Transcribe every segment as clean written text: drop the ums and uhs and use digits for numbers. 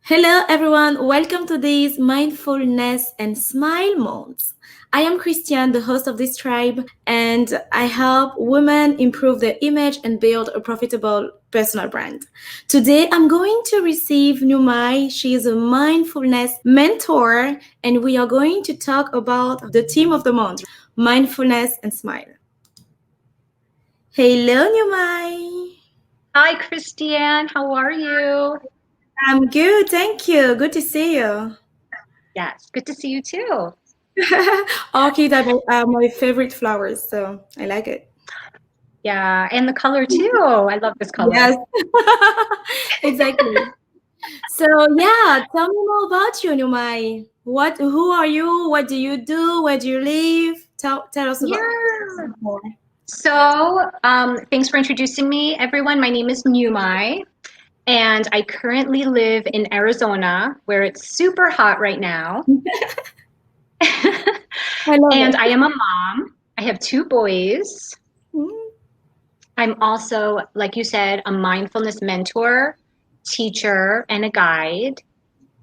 Hello, everyone. Welcome to this Mindfulness and Smile Month. I am Kristiane, the host of this tribe, and I help women improve their image and build a profitable personal brand. Today, I'm going to receive Nhu-Mai. She is a mindfulness mentor, and we are going to talk about the theme of the month, mindfulness and smile. Hello, Nhu-Mai. Hi, Kristiane. How are you? I'm good, thank you. Good to see you. Yes, good to see you too. Orchids are my favorite flowers, so I like it. Yeah, and the color too. I love this color. Yes, exactly. So yeah, tell me more about you, Nhu-Mai. Who are you? What do you do? Where do you live? Tell us about Yeah. more. Thanks for introducing me, everyone. My name is Nhu-Mai, and I currently live in Arizona, where it's super hot right now. I love And it. I am a mom. I have two boys. Mm. I'm also, like you said, a mindfulness mentor, teacher, and a guide.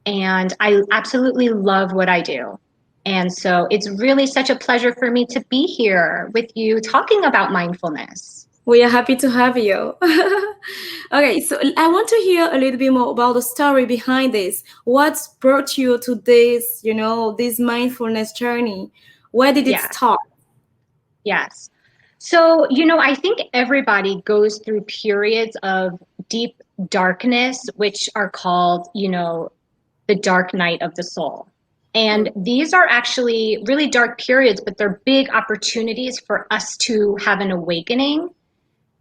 And I absolutely love what I do. And so it's really such a pleasure for me to be here with you talking about mindfulness. We are happy to have you. Okay, so I want to hear a little bit more about the story behind this. What brought you to this mindfulness journey? Where did it Yeah, start? yes. I think everybody goes through periods of deep darkness, which are called, the dark night of the soul. And these are actually really dark periods, but they're big opportunities for us to have an awakening.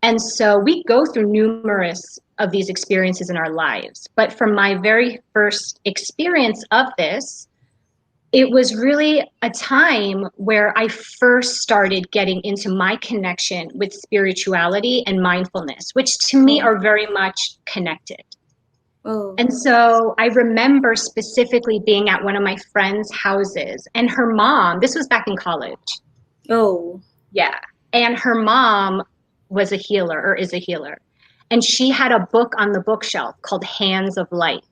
And so we go through numerous of these experiences in our lives. But from my very first experience of this, it was really a time where I first started getting into my connection with spirituality and mindfulness, which to me Oh, are very much connected. oh, And so I remember specifically being at one of my friend's houses, and her mom, this was back in college. oh, Yeah. And her mom was a healer or is a healer. And she had a book on the bookshelf called Hands of Light.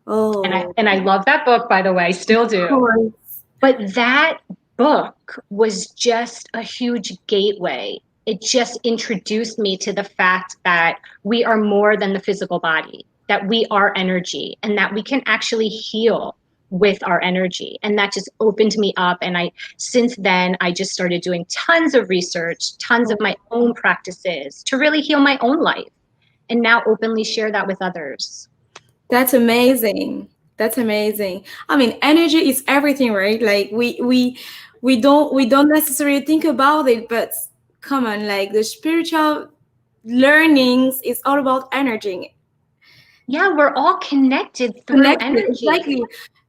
And I oh, and I love that book, by the way, still of do. course. But that book was just a huge gateway. It just introduced me to the fact that we are more than the physical body, that we are energy, and that we can actually heal with our energy. And that just opened me up. And since then, I just started doing tons of research, tons of Oh, my own practices to really heal my own life and now openly share that with others. that's amazing. That's amazing. I mean, energy is everything, right? Like we don't necessarily think about it, but come on, like the spiritual learnings is all about energy. Yeah, we're all connected through Connected, energy. exactly.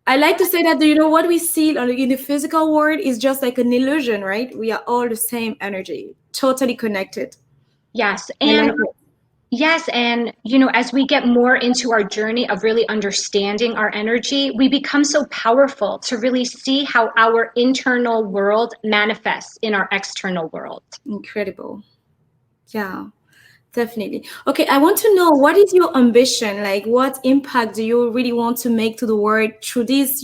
I like to say that what we see in the physical world is just like an illusion, right? We are all the same energy, totally connected. Yes. I like And it. yes, and as we get more into our journey of really understanding our energy, we become so powerful to really see how our internal world manifests in our external world. Incredible. Yeah, definitely. Okay, I want to know, what is your ambition? Like, what impact do you really want to make to the world through this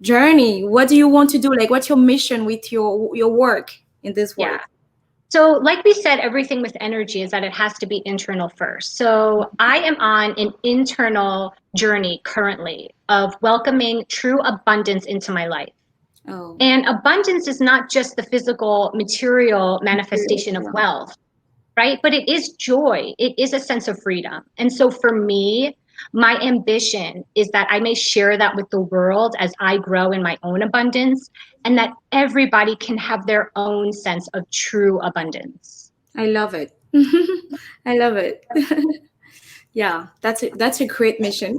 journey? What do you want to do? Like, what's your mission with your work in this Yeah. world? So, like we said, everything with energy is that it has to be internal first. So, I am on an internal journey currently of welcoming true abundance into my life. Oh, And abundance is not just the physical, material material. manifestation of Yeah. wealth, right? But it is joy. It is a sense of freedom. And so for me, my ambition is that I may share that with the world as I grow in my own abundance, and that everybody can have their own sense of true abundance. I love it. I love it. Yeah, that's a great mission.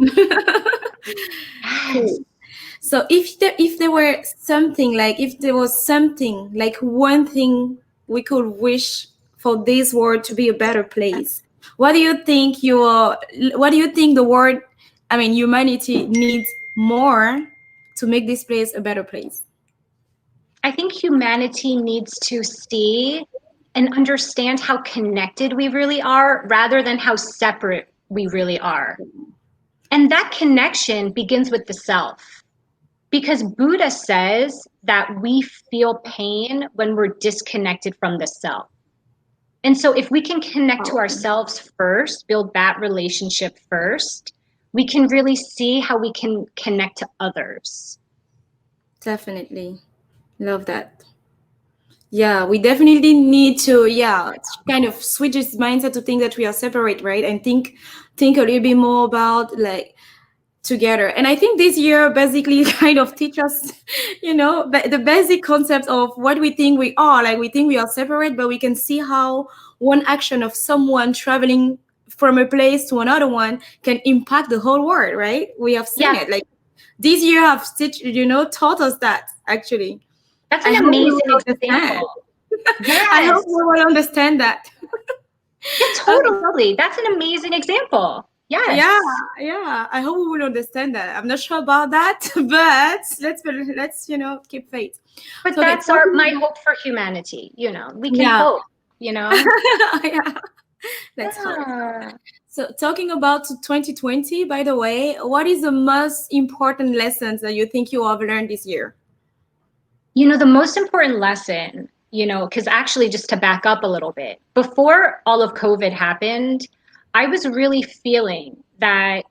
Yes. Cool. So if there was something like one thing we could wish for this world to be a better place, what do you think the world, I mean humanity needs more to make this place a better place? I think humanity needs to see and understand how connected we really are rather than how separate we really are. And that connection begins with the self. Because Buddha says that we feel pain when we're disconnected from the self. And so if we can connect to ourselves first, build that relationship first, we can really see how we can connect to others. Definitely. Love that. Yeah, we definitely need to, kind of switch this mindset to think that we are separate, right? And think a little bit more about like together. And I think this year basically kind of teach us, the basic concepts of what we think we are. Like we think we are separate, but we can see how one action of someone traveling from a place to another one can impact the whole world, right? We have seen it. Like this year have taught us that actually. That's I an hope we amazing will understand. example. Yes. I hope we will understand that. Yeah, totally. That's an amazing example. Yes. Yeah. I hope we will understand that. I'm not sure about that, but let's keep faith. But So, okay, that's my hope for humanity. We can Yeah. hope. Yeah. Let's hope. Yeah. So, talking about 2020, by the way, what is the most important lessons that you think you have learned this year? The most important lesson, because actually, just to back up a little bit, before all of COVID happened, I was really feeling that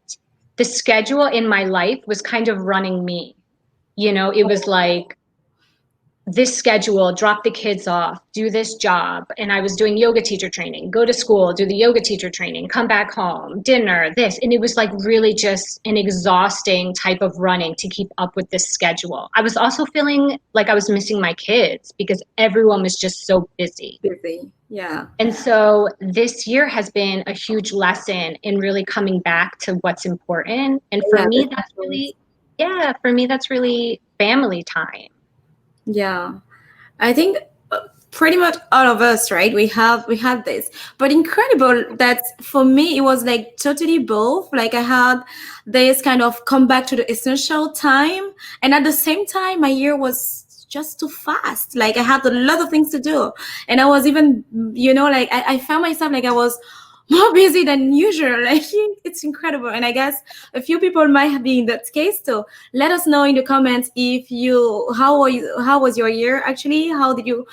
the schedule in my life was kind of running me. It was like this schedule, drop the kids off, do this job. And I was doing yoga teacher training, go to school, do the yoga teacher training, come back home, dinner, this. And it was like really just an exhausting type of running to keep up with this schedule. I was also feeling like I was missing my kids because everyone was just so busy. Yeah. And so this year has been a huge lesson in really coming back to what's important. And for me, that's really family time. Yeah, I think pretty much all of us, right? We had this, but incredible that for me it was like totally both. Like I had this kind of come back to the essential time, and at the same time, my year was just too fast. Like I had a lot of things to do, and I was even, like I found myself like I was more busy than usual. Like it's incredible. And I guess a few people might be in that case too. Let us know in the comments how was your year actually? How did you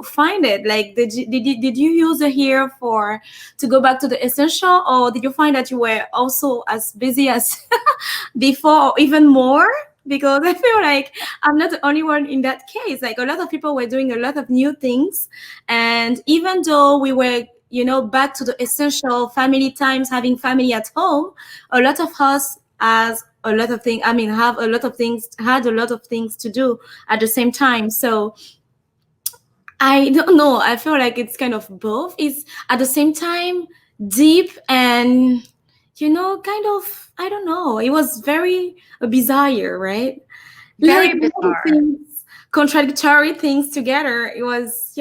find it? Like did you use the year to go back to the essential, or did you find that you were also as busy as before or even more? Because I feel like I'm not the only one in that case. Like a lot of people were doing a lot of new things, and even though we were back to the essential family times, having family at home, a lot of us had a lot of things to do at the same time. So I don't know. I feel like it's kind of both. It's at the same time deep and, kind of, I don't know. It was very bizarre year, right? Very Like bizarre. Contradictory things together. It was,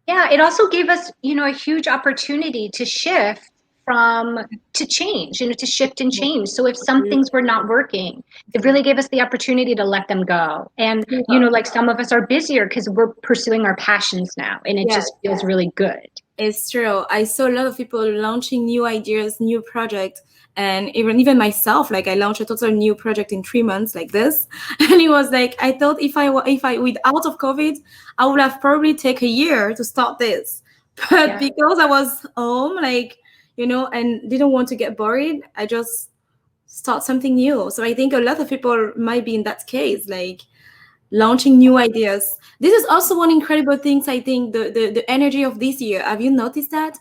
Yeah, it also gave us, a huge opportunity to shift to change, to shift and change. So if some things were not working, it really gave us the opportunity to let them go. And, like some of us are busier because we're pursuing our passions now, and it just feels really good. It's true. I saw a lot of people launching new ideas, new projects, and even myself. Like I launched a total new project in 3 months, like this, and it was like I thought if I without of COVID, I would have probably take a year to start this, but because I was home, like and didn't want to get bored, I just start something new. So I think a lot of people might be in that case, like launching new ideas. This is also one incredible thing. I think the energy of this year. Have you noticed that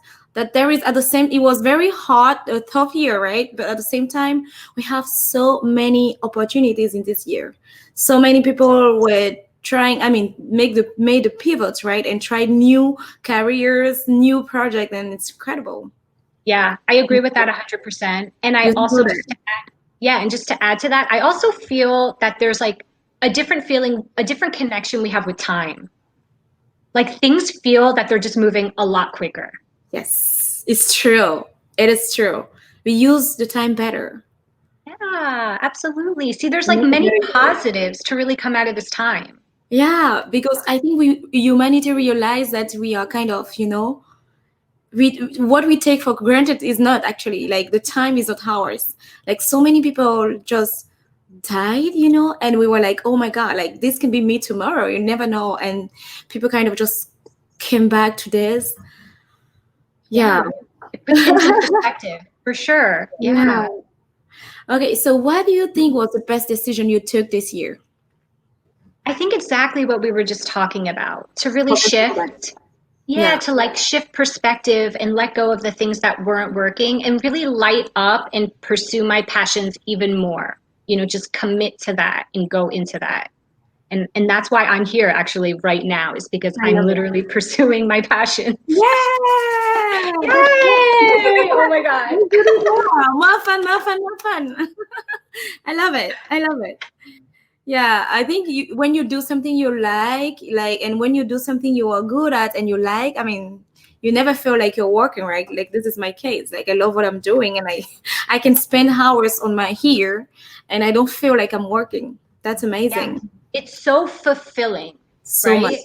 there is it was very hot, a tough year, right? But at the same time, we have so many opportunities in this year. So many people were trying, made the pivots, right? And tried new careers, new projects, and it's incredible. Yeah, I agree with that 100%. And I also just to add to that, I also feel that there's like a different feeling, a different connection we have with time. Like things feel that they're just moving a lot quicker. Yes, it's true. It is true. We use the time better. Yeah, absolutely. See, there's like many positives to really come out of this time. Yeah, because I think humanity realized that we are kind of, what we take for granted is not actually, like, the time is not ours. Like, so many people just died, and we were like, oh my God, like, this can be me tomorrow, you never know. And people kind of just came back to this. Yeah. It puts things in perspective, for sure. Yeah. Okay, so what do you think was the best decision you took this year? I think exactly what we were just talking about, to really shift. Yeah, Yeah. to like shift perspective and let go of the things that weren't working and really light up and pursue my passions even more. Just commit to that and go into that. And that's why I'm here actually right now, is because I I'm love it. literally pursuing my passions. Yeah. Yay! Oh my God. More fun, more fun, more fun. I love it. I love it. Yeah, I think when you do something you like, and when you do something you are good at and you like, I mean, you never feel like you're working, right? Like, this is my case. Like, I love what I'm doing, and I can spend hours on my here, and I don't feel like I'm working. That's Yeah. amazing. It's so fulfilling, So much. right?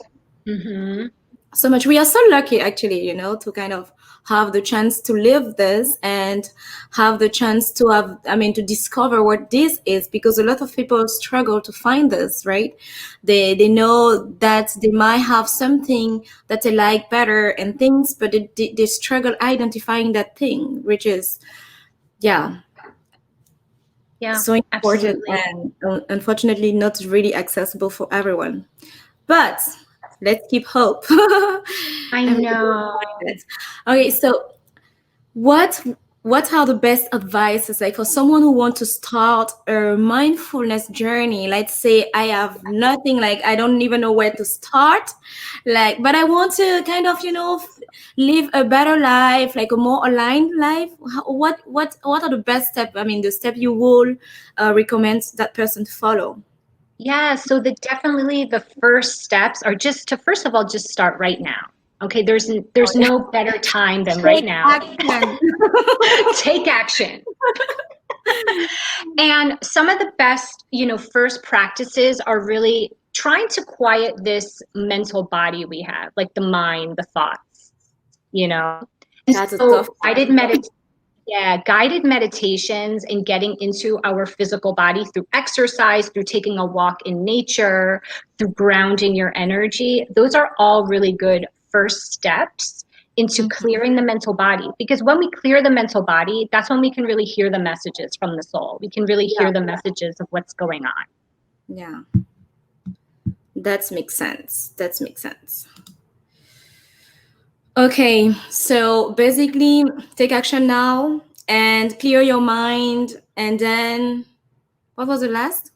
Mm-hmm. So much. We are so lucky, actually, to kind of have the chance to live this, and have the chance to have, I mean, to discover what this is, because a lot of people struggle to find this, right? They know that they might have something that they like better and things, but they struggle identifying that thing, which is, yeah, Yeah, so important, absolutely. and unfortunately not really accessible for everyone. But let's keep hope. I Everybody will know. find it. Okay, so what what are the best advices, like, for someone who wants to start a mindfulness journey? Let's say I have nothing, like, I don't even know where to start, like, but I want to kind of, live a better life, like a more aligned life. What are the best steps, I mean, the step you will recommend that person to follow? Yeah, so definitely the first steps are just to, first of all, just start right now. Okay, there's no better time than right Take now. action. Take action. And some of the best, first practices are really trying to quiet this mental body we have, like the mind, the thoughts, And That's a tough so one. guided meditations and getting into our physical body through exercise, through taking a walk in nature, through grounding your energy. Those are all really good first steps into clearing the mental body. Because when we clear the mental body, that's when we can really hear the messages from the soul. We can really Yeah, hear the messages of what's going on. yeah, that makes sense. That makes sense. Okay, so basically, take action now and clear your mind. And then, what was the last?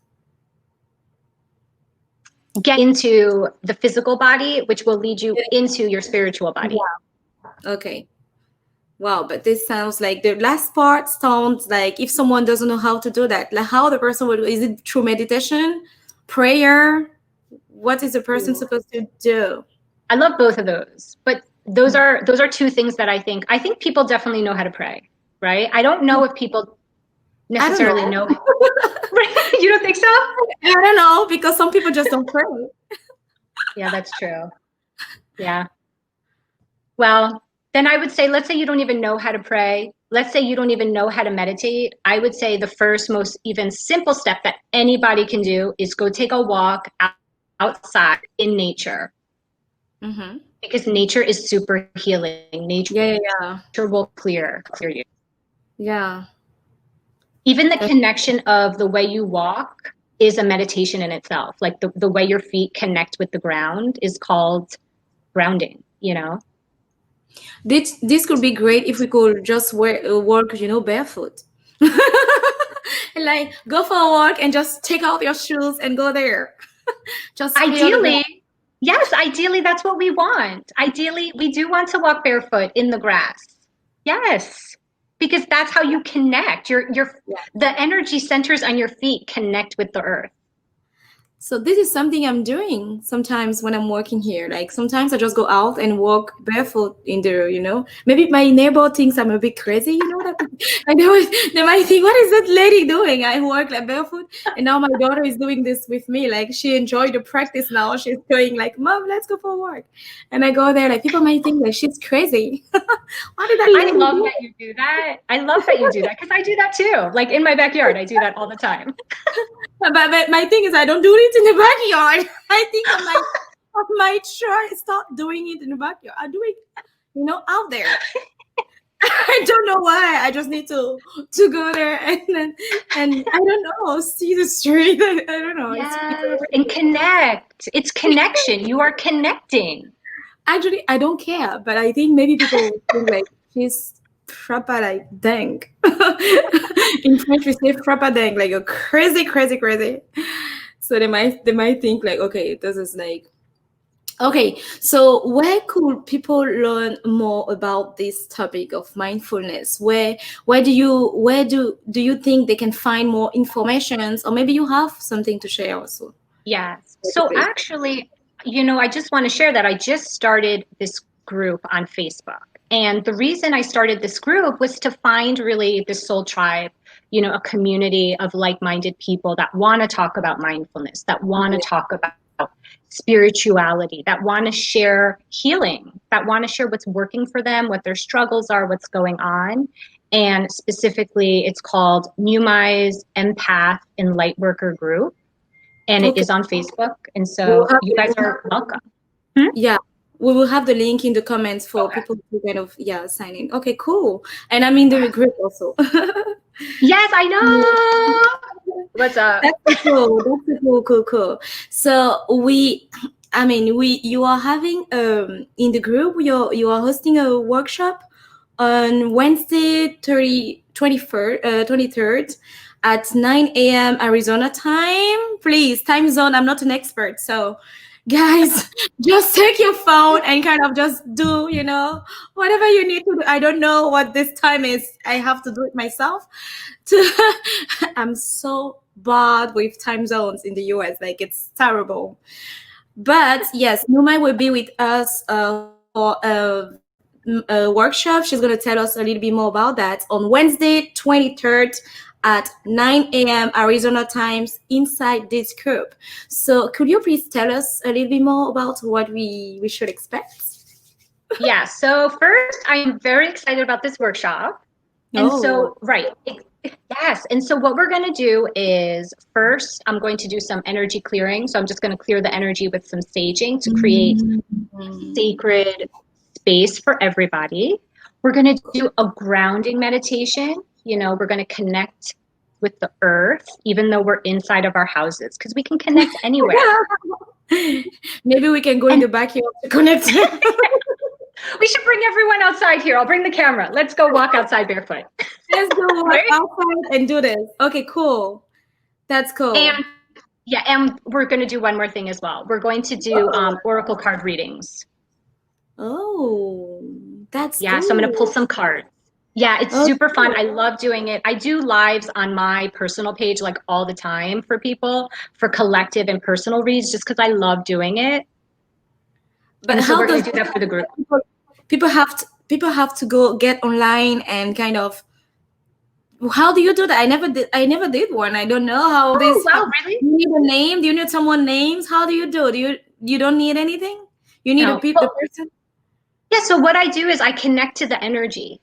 Get into the physical body, which will lead you into your spiritual body. Yeah. Okay. Wow, but this sounds like the last part sounds like, if someone doesn't know how to do that, like, how the person would, is it through meditation, prayer? What is the person supposed to do? I love both of those, but those are two things that I think people definitely know how to pray, right? I don't know if people I don't necessarily know. know. Right? You don't think so? I don't know, because some people just don't pray. Yeah, that's true. Yeah. Well, then I would say, let's say you don't even know how to pray. Let's say you don't even know how to meditate. I would say the first, most even simple step that anybody can do is go take a walk outside in nature, Mm-hmm. because nature is super healing. Nature Yeah, yeah, yeah. will clear you. Yeah. Even the That, connection of the way you walk is a meditation in itself. Like the way your feet connect with the ground is called grounding. this could be great if we could just work, barefoot. Like, go for a walk and just take off your shoes and go there. Just feel the ground. Ideally, yes, ideally that's what we want. Ideally, we do want to walk barefoot in the grass. Yes. Because that's how you connect. Your Yeah. the energy centers on your feet connect with the earth. So this is something I'm doing sometimes when I'm working here. Like sometimes I just go out and walk barefoot in the. Maybe my neighbor thinks I'm a bit crazy, that I know they might think, what is that lady doing? I work like barefoot. And now my daughter is doing this with me. Like she enjoyed the practice now. She's going like, Mom, let's go for a walk. And I go there, like people might think like she's crazy. What did that I lady love do? that you do that. I love that you do that because I do that too. Like in my backyard, I do that all the time. But my thing is, I don't do it in the backyard. I think I might start doing it in the backyard. I do it, out there. I don't know why. I just need to go there and I don't know, see the street. I don't know. Yes, and connect. It's connection. You are connecting. Actually, I don't care, but I think maybe people think like she's frappa like dang. In French, we say frappa dang, like a crazy, crazy, crazy. So they might think like, okay, this is like okay. So where could people learn more about this topic of mindfulness? Where do you think they can find more information, or maybe you have something to share also? Yes. So actually, I just want to share that I just started this group on Facebook. And the reason I started this group was to find really the soul tribe, a community of like-minded people that want to talk about mindfulness, that want to talk about spirituality, that want to share healing, that want to share what's working for them, what their struggles are, what's going on. And specifically, it's called Nhu-Mai's Empath and Lightworker Group. And it Okay. is on Facebook. And We will so have you the guys link. are welcome. Yeah, we will have the link in the comments for Okay. people to kind of sign in. Okay, cool. And I'm in the group also. Yes, I know. What's up? That's so cool. That's so cool. So you are having in the group you are hosting a workshop on Wednesday 23rd at 9 a.m. Arizona time. Please, time zone. I'm not an expert, so guys, just take your phone and kind of just do whatever you need to do. I don't know what this time is. I have to do it myself. I'm so bad with time zones in the US. Like it's terrible. But yes, Nhu-Mai will be with us for a workshop. She's going to tell us a little bit more about that on Wednesday, 23rd at 9 a.m. Arizona times inside this group. So could you please tell us a little bit more about what we should expect? Yeah, so first, I'm very excited about this workshop. And so, right, yes. And so what we're going to do is first, I'm going to do some energy clearing. So I'm just going to clear the energy with some saging to create sacred space for everybody. We're going to do a grounding meditation. We're going to connect with the earth, even though we're inside of our houses, because we can connect anywhere. Maybe we can go in the backyard to connect. We should bring everyone outside here. I'll bring the camera. Let's go walk outside barefoot. Let's go walk outside and do this. Okay, cool. That's cool. And we're going to do one more thing as well. We're going to do oracle card readings. Oh, that's cool. So I'm going to pull some cards. Yeah, it's super fun. I love doing it. I do lives on my personal page like all the time for people, for collective and personal reads, just because I love doing it. But so we're going to do that for the group. People have to go get online and kind of. How do you do that? I never did one. I don't know how this. Wow, really? Do you need a name? Do you need someone names? How do you do? You don't need anything? You need the person? Yeah, so what I do is I connect to the energy.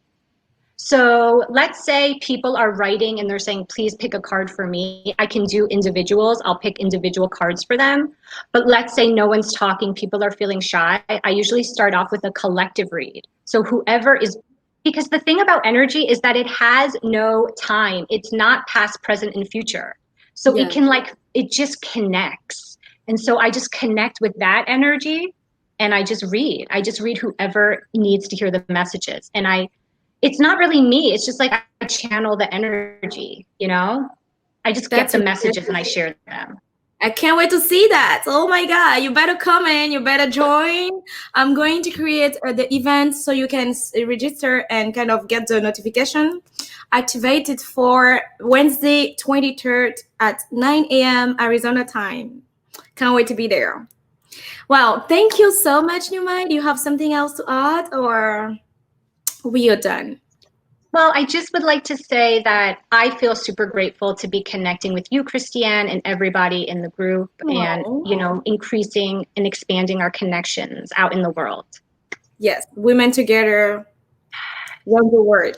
So let's say people are writing and they're saying, please pick a card for me. I can do individuals. I'll pick individual cards for them. But let's say no one's talking, people are feeling shy. I usually start off with a collective read. So whoever is, because the thing about energy is that it has no time. It's not past, present, and future. So it can it just connects. And so I just connect with that energy and I just read. I just read whoever needs to hear the messages. And it's not really me. It's just like I channel the energy, I just get the messages and I share them. I can't wait to see that. Oh my God, you better come in, you better join. I'm going to create the event so you can register and kind of get the notification activated for Wednesday 23rd at 9 a.m. Arizona time. Can't wait to be there. Well, thank you so much, Nhu-Mai. Do you have something else to add, or we are done? Well, I just would like to say that I feel super grateful to be connecting with you, Kristiane, and everybody in the group, and Oh. increasing and expanding our connections out in the world. Yes, women together, wonder word.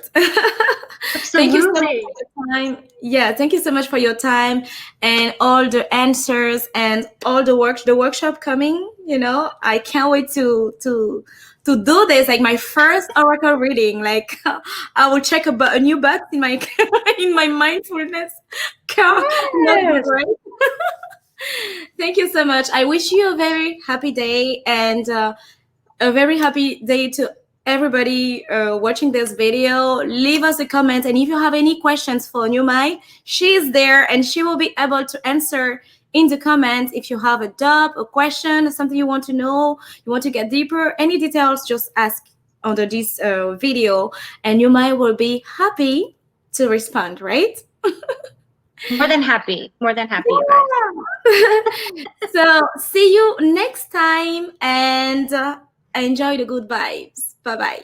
Thank you so much for Absolutely. your time. Yeah, thank you so much for your time and all the answers and all the workshop coming. I can't wait to do this. Like my first oracle reading. Like I will check a new box in my in my mindfulness notebook, Yes. right? Thank you so much. I wish you a very happy day and a very happy day to everybody watching this video. Leave us a comment, and if you have any questions for Nhu-Mai, she is there and she will be able to answer in the comments. If you have a doubt, a question, something you want to know, you want to get deeper, any details, just ask under this video, and Nhu-Mai will be happy to respond, right? More than happy. More than happy, you guys. Yeah. So see you next time, and enjoy the good vibes. Bye bye.